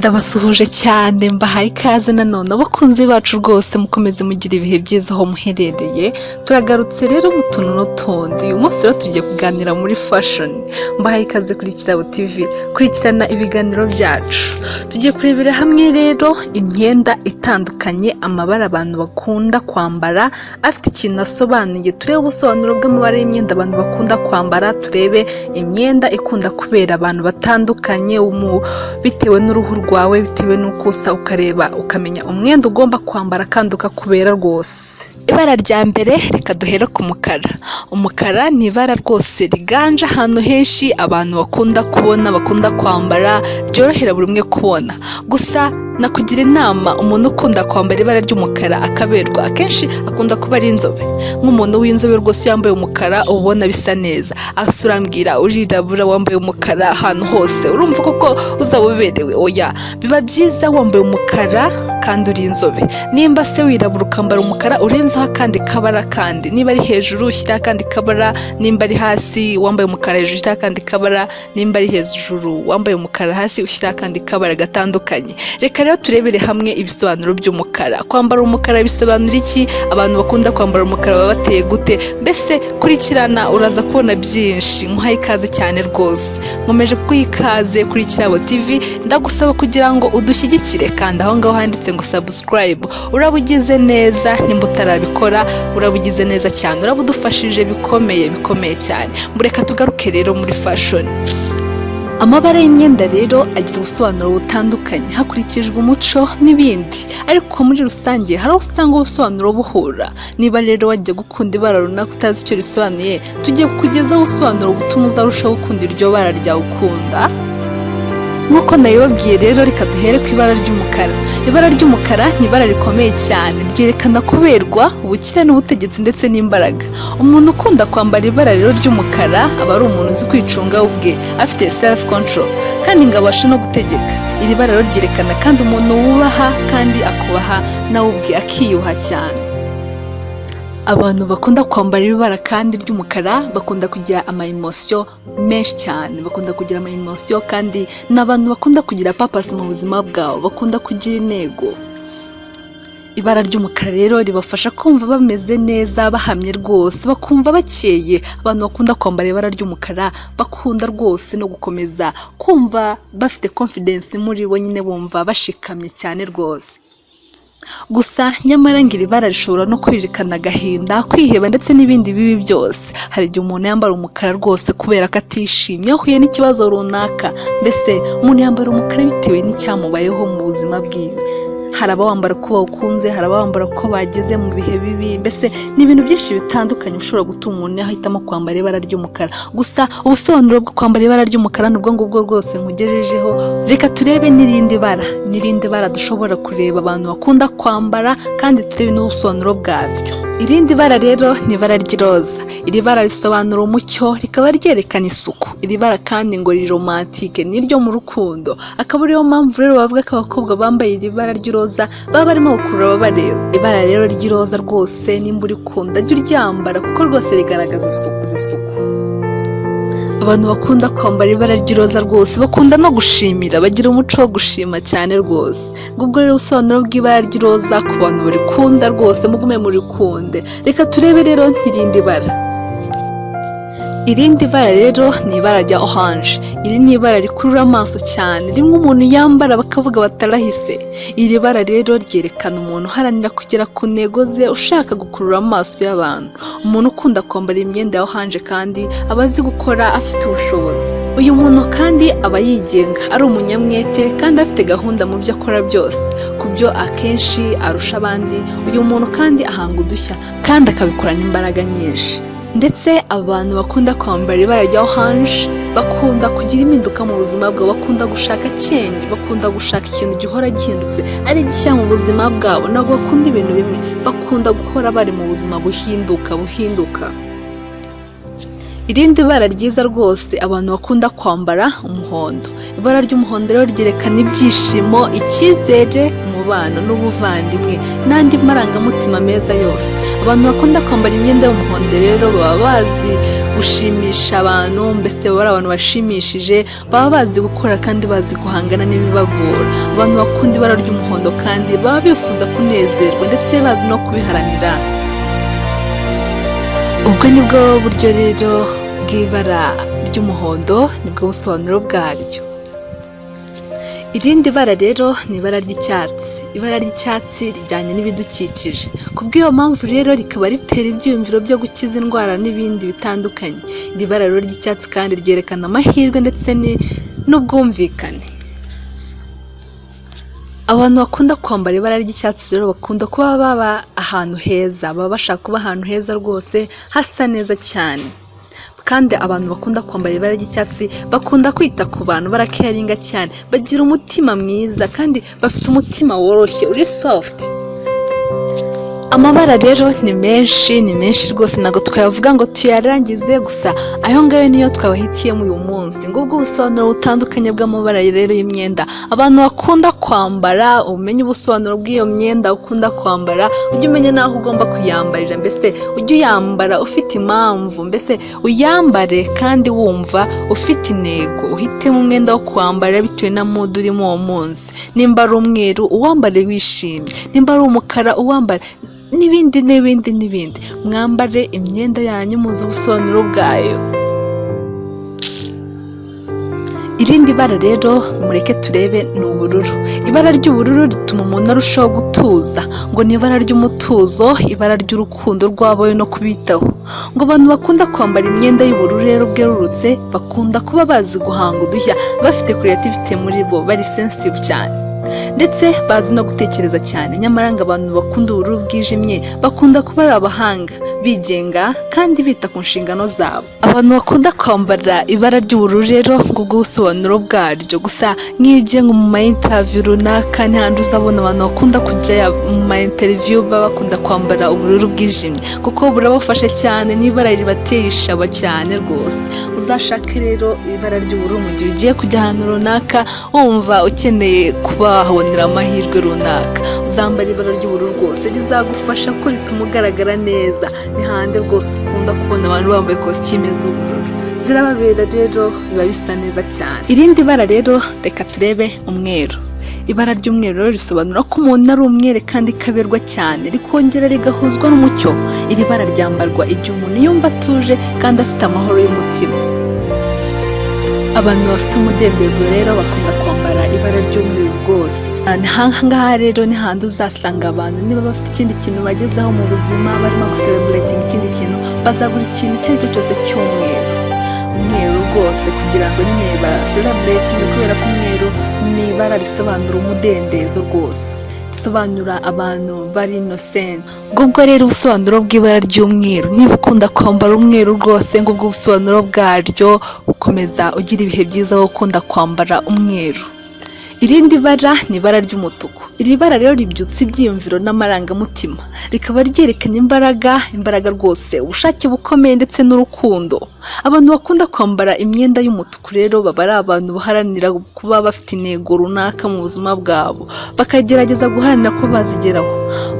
ndabasuhuje cyane mbahaye ikaze nanone abakunzi bacu rwose mukomeze mugira ibihe byiza aho muherereye. Turagarutse rero mu tuntu n'utundi. Uyu munsi rero tugiye kuganira muri fashion. Mbahaye ikaze kuri Kirabo TV, kurikirana ibiganiro byacu. Tugiye kurebera hamwe rero imyenda itandukanye, amabara abantu bakunda kwambara afite ikintu asobanuye. Turebe ubusobanuro bw'amabara y'imyenda abantu bakunda kwambara, turebe imyenda ikunda kubera abantu batandukanye bitewe n'uruhu rwawe, bitewe n'uko usa, ukareba ukamenya umwenda ugomba kwambara kandi ukakubera rwose. Ibara rya mbere reka duhere ku mukara. Umukara ni ibara rwose riganje ahantu henshi abantu bakunda kubona, bakunda kwambara, ryorohera buri umwe kubona. Gusa nakugira inama umuntu ukunda kwambara ibara ry'umukara akaberwa, akenshi akunda kuba ari inzobe. Nk'umuntu w'inzobe rwose yambaye umukara ubona bisa neza. Asurambwira urirabura wambaye umukara ahantu hose, urumva koko uzaba uberewe? Oya, biba byiza wambaye umukara kandi uri inzobe. Nimba se wirabura ukambara umukara urenzaho akandi kabara, kandi niba ari hejuru ushyira akandi kabara, nimba ari hasi wambaye umukara hejuru ushyira akandi kabara, nimba ari hejuru wambaye umukara hasi ushyira akandi kabara gatandukanye. Reka rero turebere hamwe ibisobanuro by'umukara. Kwambara umukara bisobanura iki? Abantu bakunda kwambara umukara baba bateye gute? Mbese kurikirana uraza kubona byinshi. Muhaye ikaze cyane rwose, nkomeje kuguha ikaze kuri Kirabo TV. Ndagusaba kugira ngo udushyigikire, kandi aho ngaho handitse ngo subscribe uraba ugize neza. Nimba utarabikora uraba ugize neza cyane, uraba udufashije bikomeye cyane. Mureka tugaruke rero muri fashion. Amabara y'imyenda rero agira ubusobanuro butandukanye hakurikijwe umuco n'ibindi, ariko muri rusange hari aho usanga ubusobanuro buhura. Niba rero wajya gukunda ibara runaka utazi icyo risobanuye, tugiye kukugezaho ubusobanuro butuma uzarushaho gukunda iryo bara ryawe ukunda. Nk'uko nabibabwiye rero, reka duhere ku ibara ry'umukara. Ibara ry'umukara ni ibara rikomeye cyane, ryerekana kuberwa, ubukire n'ubutegetsi ndetse n'imbaraga. Umuntu ukunda kwambara ibara rero ry'umukara aba ari umuntu uzi kwicunga ubwe, afite self control kandi ngo abashe no gutegeka. Iri bara rero ryerekana kandi umuntu wubaha kandi akubaha nawe ubwe, akiyuha cyane. Abantu bakunda kwambara ibara kandi ry'umukara bakunda kugira ama emotion menshi cyane, bakunda kugira ama emotion kandi n'abantu bakunda kugira purpose mu buzima bwabo, bakunda kugira intego. Ibara ry'umukara rero ribafasha kumva bameze neza, bahamye rwose, bakumva bakeye. Abantu bakunda kwambara ibara ry'umukara bakunda rwose no gukomeza kumva bafite confidence muri bo, nyine bumva bashikamye cyane rwose. Gusa nyamara ngo iri bara rishobora no kwerekana agahinda, kwiheba ndetse n'ibindi bibi byose. Hari igihe umuntu yambara umukara rwose kubera ko atishimye, ahuye n'ikibazo runaka. Mbese umuntu yambara umukara bitewe n'icyamubayeho mu buzima bwiwe. Hari abawambara ko bawukunze, hari abawambara ko bageze mu bihe bibi. Mbese ni ibintu byinshi bitandukanye bishobora gutuma umuntu yahitamo kwambara ibara ry'umukara. Gusa ubusobanuro bwo kwambara ibara ry'umukara nubwo ngubwo rwose nkugejejeho. Reka turebe n'irindi bara dushobora kureba abantu bakunda kwambara, kandi turebe n'ubusobanuro bwabyo. Irindi bara rero ni ibara ry'iroza. Iri bara risobanura umucyo, rikaba ryerekana isuku. Iri bara kandi ngo riri romantike, niryo mu rukundo. Akaba ariyo mpamvu rero bavuga ko abakobwa bambaye iri bara ry'iroza baba barimo gukurura ababareba. Ibara rero ry'iroza rwose nimba urikunda jya uryambara, kuko rwose rigaragaza isuku. Abantu bakunda kwambara ibara ry'iroza rwose bakunda no gushimira, bagira umuco wo gushima cyane rwose. Ubwo rero ubusobanuro bw'ibara ry'iroza ku bantu barikunda rwose, mugume murikunde. Reka turebe rero n'irindi bara. Irindi bara rero ni ibara rya orange. Iri ni ibara rikurura amaso cyane, rimwe umuntu yambara bakavuga batarahise. Iri bara rero ryerekana umuntu uharanira kugera ku ntego ze, ushaka gukurura amaso y'abantu. Umuntu ukunda kwambara imyenda ya orange kandi aba azi gukora, afite ubushobozi. Uyu muntu kandi aba yigenga, ari umunyamwete kandi afite gahunda mu byo akora byose, ku byo akenshi arusha abandi. Uyu muntu kandi ahanga udushya kandi akabikorana imbaraga nyinshi. Ndetse abantu bakunda kwambara ibara rya orange bakunda kugira impinduka mu buzima bwabo, bakunda gushaka change, bakunda gushaka ikintu gihora gihindutse ari gishya mu buzima bwabo. Ntabwo bakunda ibintu bimwe, bakunda guhora bari mu buzima buhinduka. Irindi bara ryiza rwose abantu bakunda kwambara umuhondo. Ibara ry'umuhondo rero ryerekana ibyishimo, icyizere, umubano n'ubuvandimwe n'andi marangamutima meza yose. Abantu bakunda kwambara imyenda y'umuhondo rero baba bazi gushimisha abantu, mbese baba ari abantu bashimishije, baba bazi gukora kandi bazi guhangana n'ibibagora. Abantu bakunda ibara ry'umuhondo kandi baba bifuza kunezerwa ndetse bazi no kubiharanira. Ubwo nibwo buryo rero bw'ibara ry'umuhondo, nibwo busobanuro bwaryo. Irindi bara rero ni ibara ry'icyatsi. Ibara ry'icyatsi rijyanye n'ibidukikije, kubw'iyo mpamvu rero rikaba ritera ibyiyumviro byo gukiza indwara n'ibindi bitandukanye. Iri bara rero ry'icyatsi kandi ryerekana amahirwe ndetse n'ubwumvikane. Abantu bakunda kwambara ibara ry'icyatsi rero bakunda kuba baba ahantu heza, baba bashaka kuba ahantu heza rwose hasa neza cyane. Kandi abantu bakunda kwambara ibara ry'icyatsi bakunda kwita ku bantu, baracaringa cyane, bagira umutima mwiza kandi bafite umutima woroshye uri soft. Amabara rero ni menshi rwose, ntabwo twayavuga ngo tuyarangize, gusa ayo ngayo niyo twabahitiyemo uyu munsi. Ngubwo ubusobanuro butandukanye bw'amabara rero y'imyenda abantu bakunda kwambara. Umenye ubusobanuro bw'iyo myenda ukunda kwambara, ujye umenya n'aho ugomba kuyambarira, mbese ujye uyambara ufite impamvu, mbese uyambare kandi wumva ufite intego. Uhitemo umwenda wo kwambara bitewe na mood urimo uwo munsi. Nimba ari umweru uwambare wishimye, nimba ari umukara uwambare, n'ibindi. Mwambare imyenda yanyu muzi ubusobanuro bwayo. Irindi bara rero mureke turebe ni ubururu. Ibara ry'ubururu rituma umuntu arushaho gutuza, ngo ni ibara ry'umutuzo, ibara ry'urukundo rw'abawe no kubitaho. Ngo abantu bakunda kwambara imyenda y'ubururu rero bwerurutse bakunda kuba bazi guhanga udushya, bafite creativity muri bo, bari sensitive cyane ndetse bazi no gutekereza cyane. Nyamara ngo abantu bakunda ubururu bwijimye bakunda kuba ari abahanga, bigenga kandi bita ku nshingano zabo. Abantu bakunda kwambara ibara ry'ubururu rero ngubwo ubusobanuro bwaryo. Gusa nk'iyo ugiye mu ma interview runaka, n'ahandi uzabona abantu bakunda kujya mu ma interview baba bakunda kwambara ubururu bwijimye kuko burabafasha cyane, n'ibara ribateye ishaba cyane rwose. Uzashake rero ibara ry'ubururu mu gihe ugiye kujya ahantu runaka wumva ukeneye kuba wahabonera amahirwe runaka. Uzambara ibara ry'ubururu rwose, rizagufasha ko rituma ugaragara neza. Ni handi rwose ukunda kubona abantu bambaye kositime z'ubururu, zirababera rero, biba bisa neza cyane. Irindi bara rero reka turebe umweru. Ibara ry'umweru rero risobanura ko umuntu ari umwere kandi kaberwa cyane, rikongera rigahuzwa n'umucyo. Iri bara ryambarwa igihe umuntu yumva atuje kandi afite amahoro y'umutima. Abantu bafite umudendezo rero bakunda kwambara ibara ry'umweru rwose. Ahangaha rero ni handi uzasanga abantu niba bafite ikindi kintu bagezeho mu buzima, barimo gucelebrating ikindi kintu, bazagura ikintu icyo ari cyo cyose cy'umweru. Umweru rwose kugira ngo nyine bacelebrating, kubera ko umweru ni ibara risobanura umudendezo rwose, risobanura abantu bari innocent. Ngubwo rero ubusobanuro bw'ibara ry'umweru. Niba ukunda kwambara umweru rwose, ngubwo ubusobanuro bwaryo. Ukomeza ugira ibihe byiza wo ukunda kwambara umweru. Irindi bara ni ibara ry'umutuku. Iri bara rero ribyutsa ibyiyumviro n'amarangamutima, rikaba ryerekana imbaraga rwose, ubushake bukomeye ndetse n'urukundo. Abantu bakunda kwambara imyenda y'umutuku rero baba ari abantu baharanira kuba bafite intego runaka mu buzima bwabo, bakagerageza guharanira ko bazigeraho.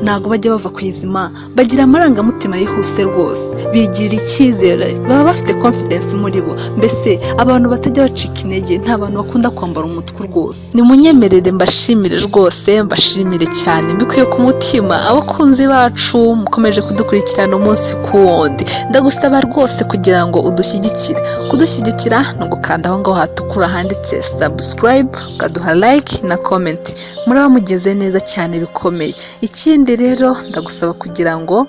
Ntabwo bajya bava ku izima, bagira amarangamutima yihuse rwose, bigirira icyizere, baba bafite confidence muri bo. Mbese abantu batajya bacika intege, nta bantu bakunda kwambara umutuku rwose. Nimunyemerere mbashimire rwose, mbashimire cyane mbikuye ku mutima. Abakunzi bacu mukomeje kudukurikirana umunsi ku wundi, ndagusaba rwose kugira ngo udushyigikire. Kudushyigikira ni ugukanda aho ngaho hatukura handitse subscribe, ukaduha like na comment. Muraba mugeze neza cyane bikomeye. Ikindi rero ndagusaba kugira ngo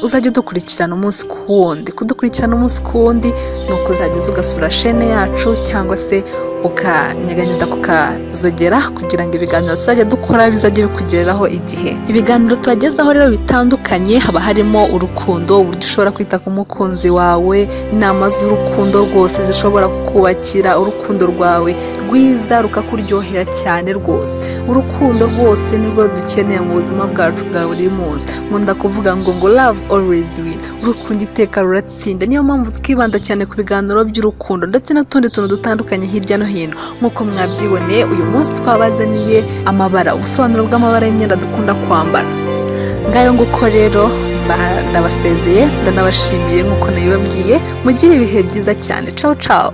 uzajya udukurikirana umunsi ku wundi. Kudukurikirana umunsi ku wundi ni uko uzageza ugasura chaîne yacu, cyangwa se ukanyeganyeza kukazogera kugira ngo ibiganiro tuzajya dukora bizajye bikugereraho igihe. Ibiganiro tubagezaho rero bitandukanye, haba harimo urukundo, uburyo ushobora kwita ku mukunzi wawe, inama z'urukundo rwose zishobora kukubakira urukundo rwawe rwiza rukakuryohera cyane rwose. Urukundo rwose nirwo dukeneye mu buzima bwacu bwa buri munsi. Nkunda kuvuga ngo love always win, urukundo iteka ruratsinda. Niyo mpamvu twibanda cyane ku biganiro by'urukundo ndetse n'utundi tuntu dutandukanye hirya no hino. Nk'uko mwabyiboneye, uyu munsi twabazaniye amabara, ubusobanuro bw'amabara y'imyenda dukunda kwambara. Ngayo nguko rero ndabasezeye, ndanabashimiye nk'uko nabibabwiye. Mugire ibihe byiza cyane. Ciao ciao.